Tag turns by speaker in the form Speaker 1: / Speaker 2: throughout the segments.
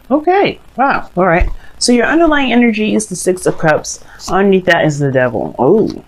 Speaker 1: Okay. Wow. All right. So your underlying energy is the Six of Cups. Underneath that is the Devil. Oh.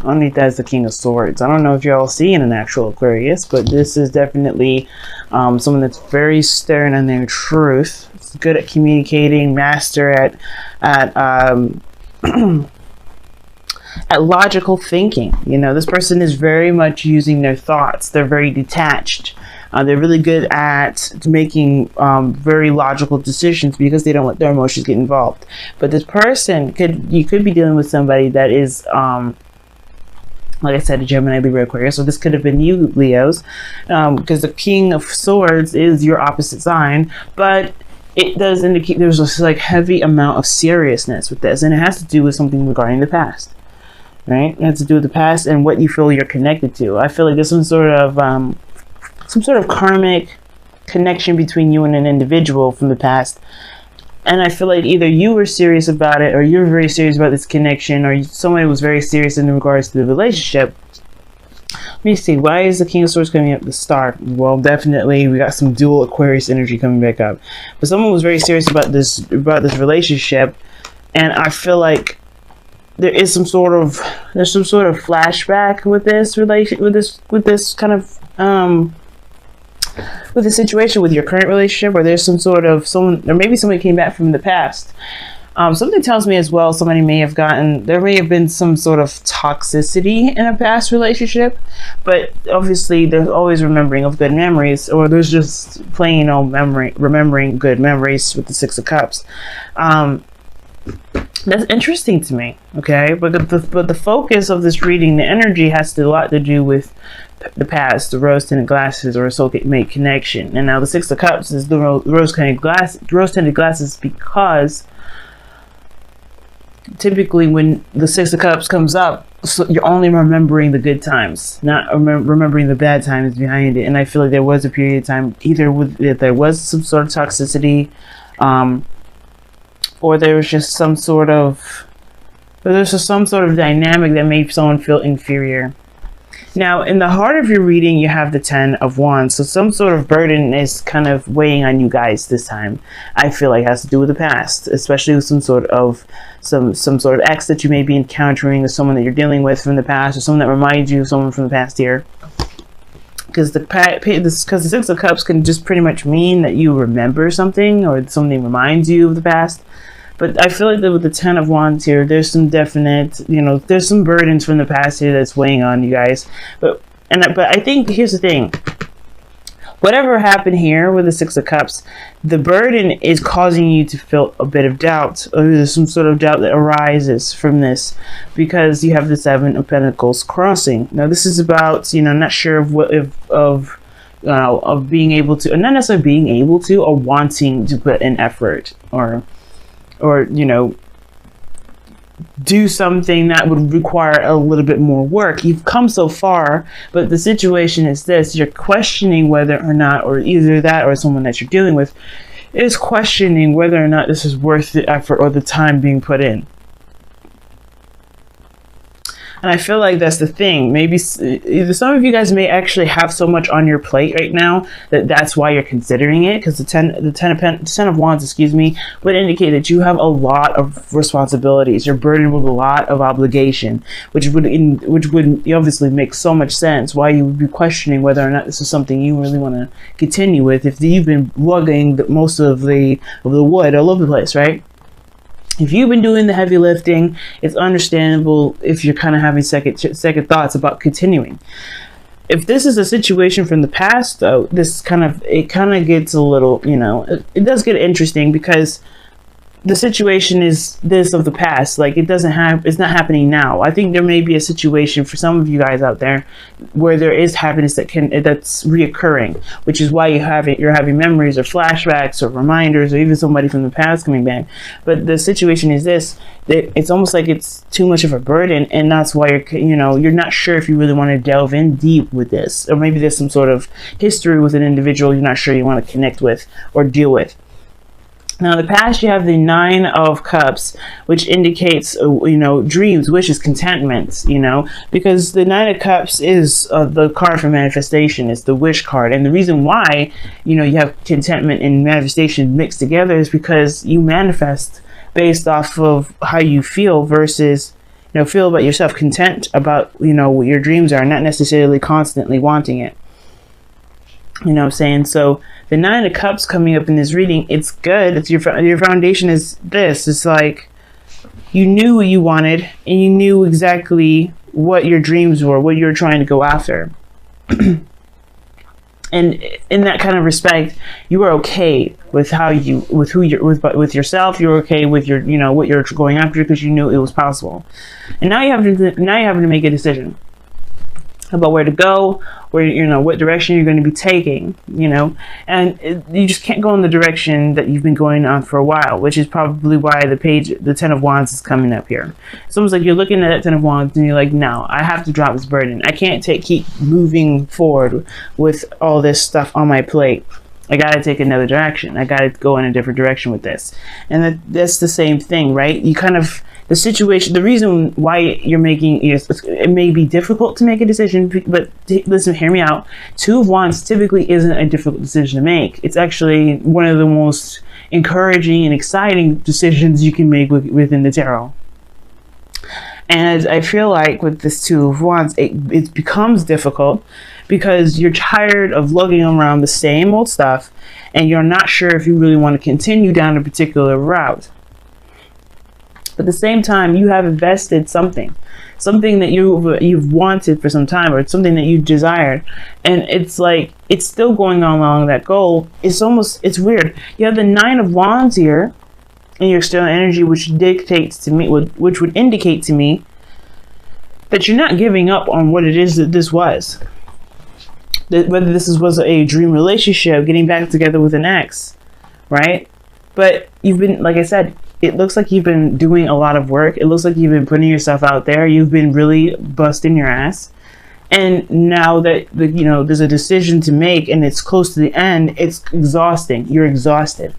Speaker 1: Underneath that is the King of Swords. I don't know if y'all see in an actual Aquarius, but this is definitely someone that's very stern on their truth. It's good at communicating, master at at logical thinking. You know, this person is very much using their thoughts. They're very detached. They're really good at making very logical decisions because they don't let their emotions get involved. But this person you could be dealing with somebody that is like I said, a Gemini, Libra, Aquarius. So this could have been you, Leos, because the King of Swords is your opposite sign, but it does indicate there's this like heavy amount of seriousness with this, and it has to do with something regarding the past, right? It has to do with the past and what you feel you're connected to. I feel like there's some sort of karmic connection between you and an individual from the past. And I feel like either you were serious about it, or you're very serious about this connection, or somebody was very serious in regards to the relationship. Let me see. Why is the King of Swords coming up? The Star. Well, definitely we got some dual Aquarius energy coming back up. But someone was very serious about this relationship, and I feel like there's some sort of flashback with this relation, with this kind of with the situation with your current relationship, or there's some sort of or maybe somebody came back from the past. Something tells me as well there may have been some sort of toxicity in a past relationship, but obviously there's always remembering of good memories, or there's just plain old remembering good memories with the Six of Cups. That's interesting to me, okay? But the focus of this reading, the energy has a lot to do with the past, the rose-tinted glasses, or a soulmate connection. And now the Six of Cups is the rose-tinted glasses because typically when the Six of Cups comes up, so you're only remembering the good times, not remembering the bad times behind it. And I feel like there was a period of time, either if there was some sort of toxicity, or there was just some sort of dynamic that made someone feel inferior. Now, in the heart of your reading, you have the Ten of Wands. So some sort of burden is kind of weighing on you guys this time. I feel like it has to do with the past, especially with some sort of ex that you may be encountering, or someone that you're dealing with from the past, or someone that reminds you of someone from the past here. Because the Six of Cups can just pretty much mean that you remember something, or something reminds you of the past. But I feel like that with the Ten of Wands here, there's some definite, there's some burdens from the past here that's weighing on you guys. But I think here's the thing. Whatever happened here with the Six of Cups, the burden is causing you to feel a bit of doubt. Or there's some sort of doubt that arises from this because you have the Seven of Pentacles crossing. Now this is about, not sure of being able to, or not necessarily being able to, or wanting to put in effort, or do something that would require a little bit more work. You've come so far, but the situation is this: you're questioning whether or not, or either that or someone that you're dealing with is questioning whether or not this is worth the effort or the time being put in. And I feel like that's the thing. Maybe either some of you guys may actually have so much on your plate right now that's why you're considering it. Because the ten of Wands, would indicate that you have a lot of responsibilities. You're burdened with a lot of obligation, which would obviously make so much sense why you would be questioning whether or not this is something you really want to continue with. If you've been lugging most of the wood all over the place, right? If you've been doing the heavy lifting, it's understandable if you're kind of having second thoughts about continuing. If this is a situation from the past, though, it kind of gets a little, it does get interesting, because the situation is this of the past. Like, it's not happening now. I think there may be a situation for some of you guys out there where there is happiness that's reoccurring, which is why you're having memories or flashbacks or reminders, or even somebody from the past coming back. But the situation is this: that it's almost like it's too much of a burden, and that's why you're not sure if you really want to delve in deep with this, or maybe there's some sort of history with an individual you're not sure you want to connect with or deal with. Now, in the past, you have the Nine of Cups, which indicates, dreams, wishes, contentment, because the Nine of Cups is the card for manifestation. It's the wish card. And the reason why, you have contentment and manifestation mixed together is because you manifest based off of how you feel versus, feel about yourself, content about, what your dreams are, not necessarily constantly wanting it. You know what I'm saying? So the Nine of Cups coming up in this reading, it's good. It's your foundation is this. It's like you knew what you wanted and you knew exactly what your dreams were, what you were trying to go after. And in that kind of respect, you were okay with with yourself. You were okay with your, what you're going after because you knew it was possible. And now you have to make a decision about where to go, where, what direction you're going to be taking, and you just can't go in the direction that you've been going on for a while, which is probably why the Ten of Wands is coming up here. It's almost like you're looking at that Ten of Wands and you're like, no, I have to drop this burden. I can't keep moving forward with all this stuff on my plate. I got to take another direction. I got to go in a different direction with this. And that's the same thing, right? You kind of, the situation, the reason why you're making, it may be difficult to make a decision, but listen, hear me out. Two of Wands typically isn't a difficult decision to make. It's actually one of the most encouraging and exciting decisions you can make within the tarot. And I feel like with this Two of Wands, it becomes difficult because you're tired of looking around the same old stuff and you're not sure if you really want to continue down a particular route. But at the same time, you have invested something that you've wanted for some time, or something that you desired, and it's like it's still going on along that goal. It's weird. You have the Nine of Wands here in your external energy, which would indicate to me that you're not giving up on what it is that this was. Whether this was a dream relationship, getting back together with an ex, right? But you've been, like I said, it looks like you've been doing a lot of work. It looks like you've been putting yourself out there. You've been really busting your ass. And now that, there's a decision to make and it's close to the end, it's exhausting. You're exhausted.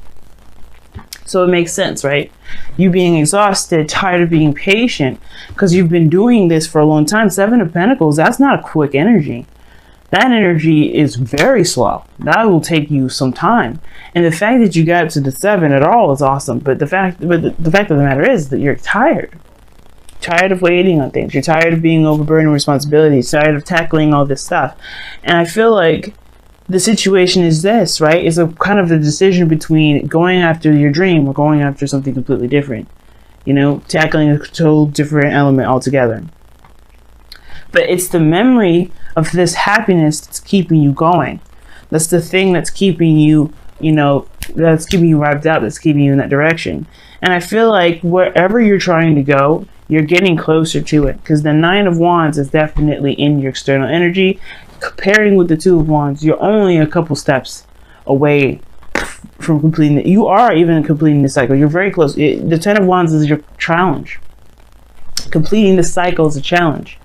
Speaker 1: So it makes sense, right? You being exhausted, tired of being patient, because you've been doing this for a long time. Seven of Pentacles, that's not a quick energy. That energy is very slow. That will take you some time. And the fact that you got to the 7 at all is awesome. But the fact of the matter is that you're tired. Tired of waiting on things. You're tired of being overburdened with responsibilities. Tired of tackling all this stuff. And I feel like the situation is this, right? It's a kind of a decision between going after your dream or going after something completely different. Tackling a total different element altogether. But it's the memory of this happiness that's keeping you going. That's the thing that's keeping you, that's keeping you revved up, that's keeping you in that direction. And I feel like wherever you're trying to go, you're getting closer to it. Because the Nine of Wands is definitely in your external energy. Comparing with the Two of Wands, you're only a couple steps away from completing it. You are even completing the cycle. You're very close. The Ten of Wands is your challenge. Completing the cycle is a challenge.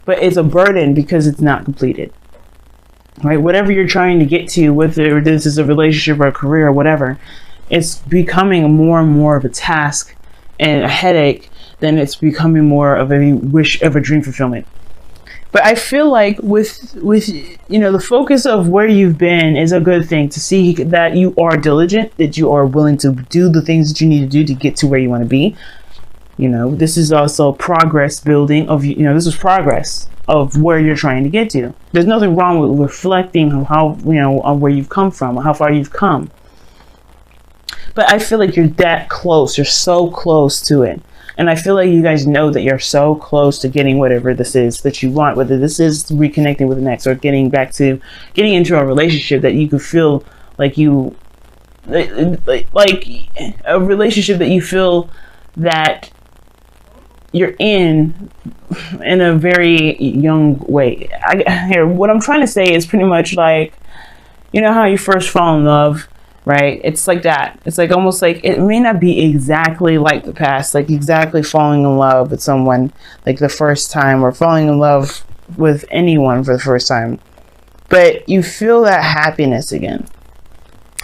Speaker 1: But it's a burden because it's not completed, right? Whatever you're trying to get to, whether this is a relationship or a career or whatever, it's becoming more and more of a task and a headache than it's becoming more of a wish of a dream fulfillment. But I feel like with the focus of where you've been is a good thing, to see that you are diligent, that you are willing to do the things that you need to do to get to where you want to be. This is also progress building of, this is progress of where you're trying to get to. There's nothing wrong with reflecting on how, on where you've come from, how far you've come. But I feel like you're that close. You're so close to it. And I feel like you guys know that you're so close to getting whatever this is that you want, whether this is reconnecting with an ex or getting into a relationship that you could feel like like a relationship that you feel that you're in a very young way. What I'm trying to say is pretty much like, how you first fall in love, right? It's like that. It's like almost like it may not be exactly like the past, like exactly falling in love with someone like the first time, or falling in love with anyone for the first time, but you feel that happiness again.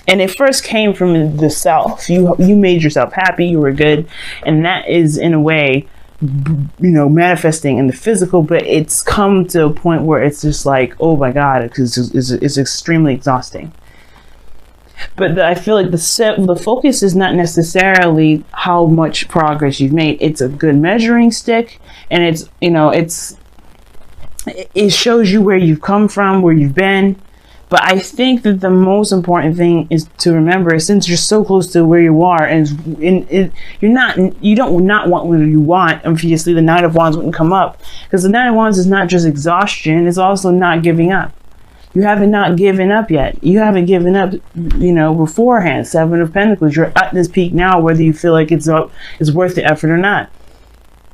Speaker 1: And it first came from the self. You made yourself happy, you were good, and that is in a way, manifesting in the physical, but it's come to a point where it's just like, oh my God, it's extremely exhausting. But I feel like the focus is not necessarily how much progress you've made. It's a good measuring stick, and it shows you where you've come from, where you've been. But I think that the most important thing is to remember, since you're so close to where you are, and you don't not want what you want. Obviously, the Nine of Wands wouldn't come up, because the Nine of Wands is not just exhaustion; it's also not giving up. You haven't not given up yet. You haven't given up, beforehand. Seven of Pentacles. You're at this peak now, whether you feel like it's worth the effort or not.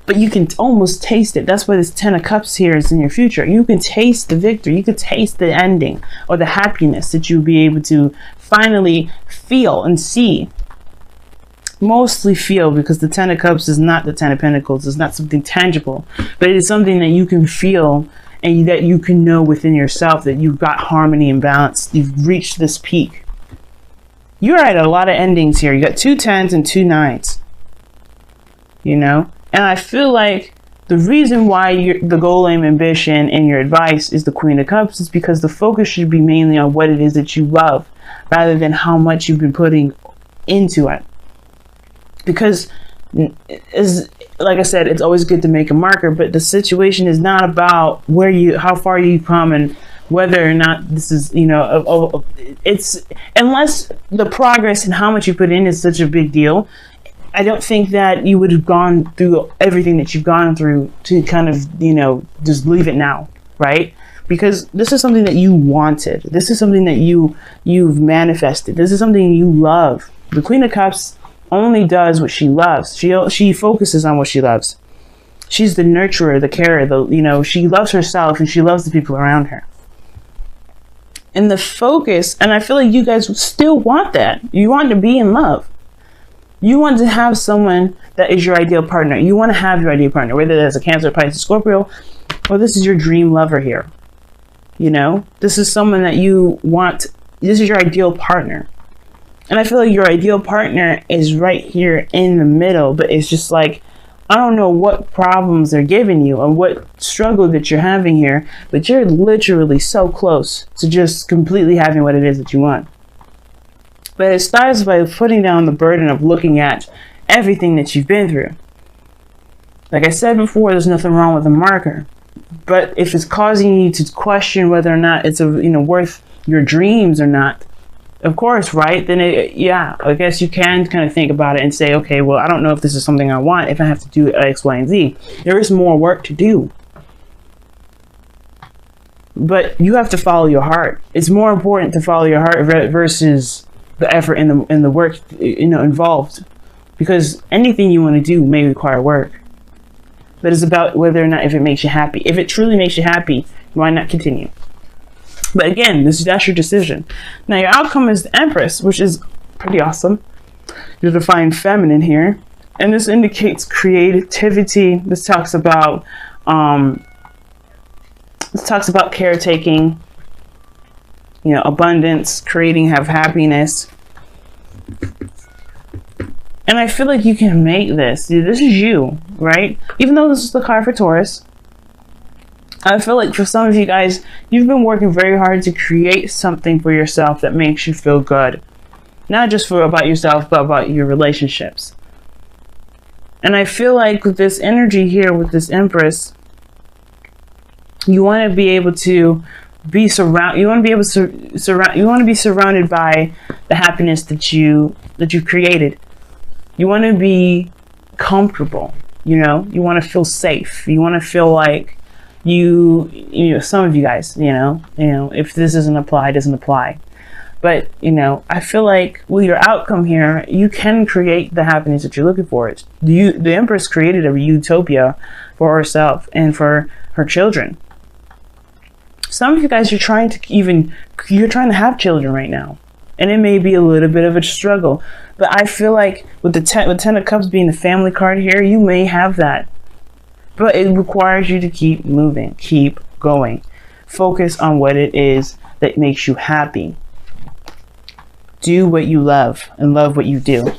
Speaker 1: But you can almost taste it. That's why this Ten of Cups here is in your future. You can taste the victory. You can taste the ending, or the happiness that you'll be able to finally feel and see. Mostly feel, because the Ten of Cups is not the Ten of Pentacles. It's not something tangible, but it is something that you can feel, and that you can know within yourself that you've got harmony and balance. You've reached this peak. You're at a lot of endings here. You got 2 10s and 2 9s. And I feel like the reason why the goal, aim, ambition, and your advice is the Queen of Cups is because the focus should be mainly on what it is that you love, rather than how much you've been putting into it. Because, like I said, it's always good to make a marker, but the situation is not about how far you've come and whether or not this is, it's, unless the progress and how much you put in is such a big deal. I don't think that you would have gone through everything that you've gone through to kind of, just leave it now, right? Because this is something that you wanted. This is something that you've manifested. This is something you love. The Queen of Cups only does what she loves. She focuses on what she loves. She's the nurturer, the carer, she loves herself and she loves the people around her. And the focus, and I feel like you guys still want that. You want to be in love. You want to have someone that is your ideal partner. You want to have your ideal partner, whether that's a Cancer, Pisces, Scorpio, or this is your dream lover here. This is someone that you want. This is your ideal partner. And I feel like your ideal partner is right here in the middle, but it's just like, I don't know what problems they're giving you or what struggle that you're having here, but you're literally so close to just completely having what it is that you want. But it starts by putting down the burden of looking at everything that you've been through. Like I said before, there's nothing wrong with a marker. But if it's causing you to question whether or not it's worth your dreams or not, of course, right? Then I guess you can kind of think about it and say, okay, well, I don't know if this is something I want, if I have to do X, Y, and Z. There is more work to do. But you have to follow your heart. It's more important to follow your heart versus the effort and the work involved, because anything you want to do may require work. But it's about whether or not if it makes you happy. If it truly makes you happy, why not continue? But again, that's your decision. Now your outcome is the Empress, which is pretty awesome. You're defined feminine here, and this indicates creativity. This talks about caretaking, abundance, have happiness. And I feel like you can make this. This is you, right? Even though this is the card for Taurus, I feel like for some of you guys, you've been working very hard to create something for yourself that makes you feel good. Not just about yourself, but about your relationships. And I feel like with this energy here, with this Empress, you want to be able to be surrounded by the happiness that you created. You want to be comfortable, you want to feel safe. You want to feel like some of you guys, if this doesn't apply, it doesn't apply. But, I feel like with your outcome here, you can create the happiness that you're looking for. The Empress created a utopia for herself and for her children. Some of you guys, you're trying to have children right now. And it may be a little bit of a struggle. But I feel like with the Ten of Cups being the family card here, you may have that. But it requires you to keep moving, keep going. Focus on what it is that makes you happy. Do what you love and love what you do.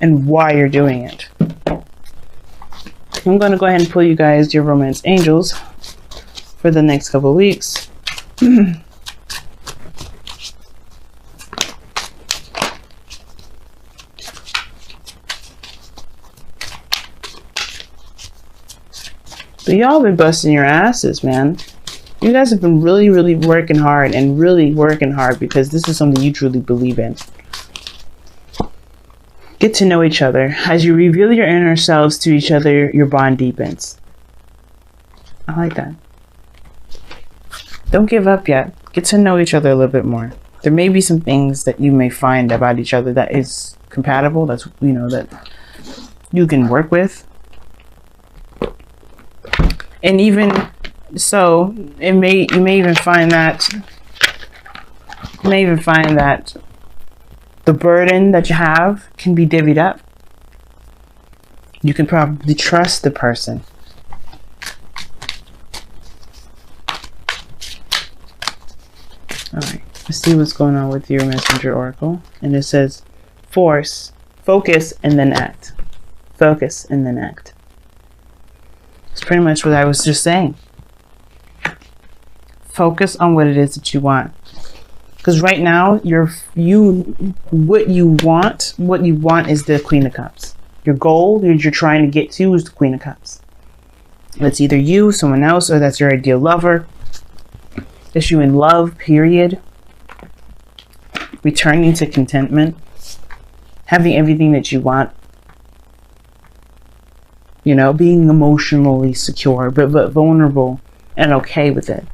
Speaker 1: And why you're doing it. I'm going to go ahead and pull you guys your romance angels for the next couple of weeks. But y'all been busting your asses, man. You guys have been really, really working hard and really working hard because this is something you truly believe in. Get to know each other. As you reveal your inner selves to each other, your bond deepens. I like that. Don't give up yet. Get to know each other a little bit more. There may be some things that you may find about each other that is compatible, that's, you know, that you can work with. And even so, you may even find that the burden that you have can be divvied up. You can probably trust the person. Alright, let's see what's going on with your messenger oracle. And it says, focus, and then act. Focus, and then act. It's pretty much what I was just saying. Focus on what it is that you want. Because right now, what you want is the Queen of Cups. Your goal that you're trying to get to is the Queen of Cups. It's either you, someone else, or that's your ideal lover. It's you in love, period. Returning to contentment. Having everything that you want. You know, being emotionally secure, but vulnerable and okay with it.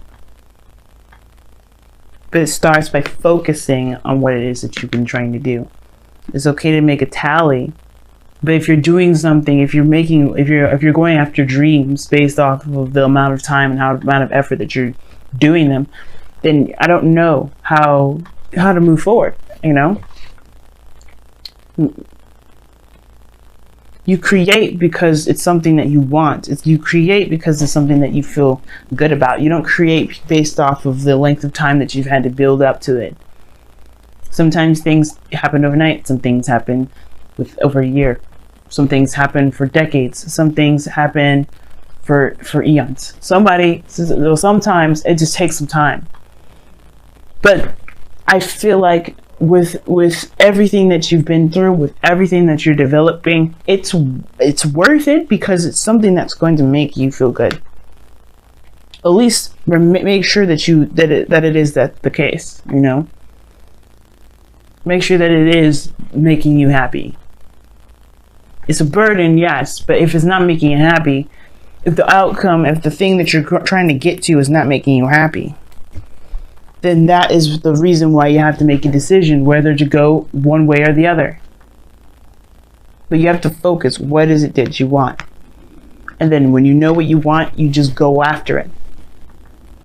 Speaker 1: But it starts by focusing on what it is that you've been trying to do. It's okay to make a tally, but if you're doing something, if you're going after dreams based off of the amount of time and amount of effort that you're doing them, then I don't know how to move forward. You know. You create because it's something that you want. You create because it's something that you feel good about. You don't create based off of the length of time that you've had to build up to it. Sometimes things happen overnight. Some things happen with over a year. Some things happen for decades. Some things happen for eons. Sometimes it just takes some time. But I feel like with everything that you've been through, with everything that you're developing, it's worth it because it's something that's going to make you feel good. At least make sure that it is the case, you know. Make sure that it is making you happy. It's a burden, yes, but if it's not making you happy, if the thing that you're trying to get to is not making you happy, then that is the reason why you have to make a decision whether to go one way or the other. But you have to focus. What is it that you want? And then when you know what you want, you just go after it.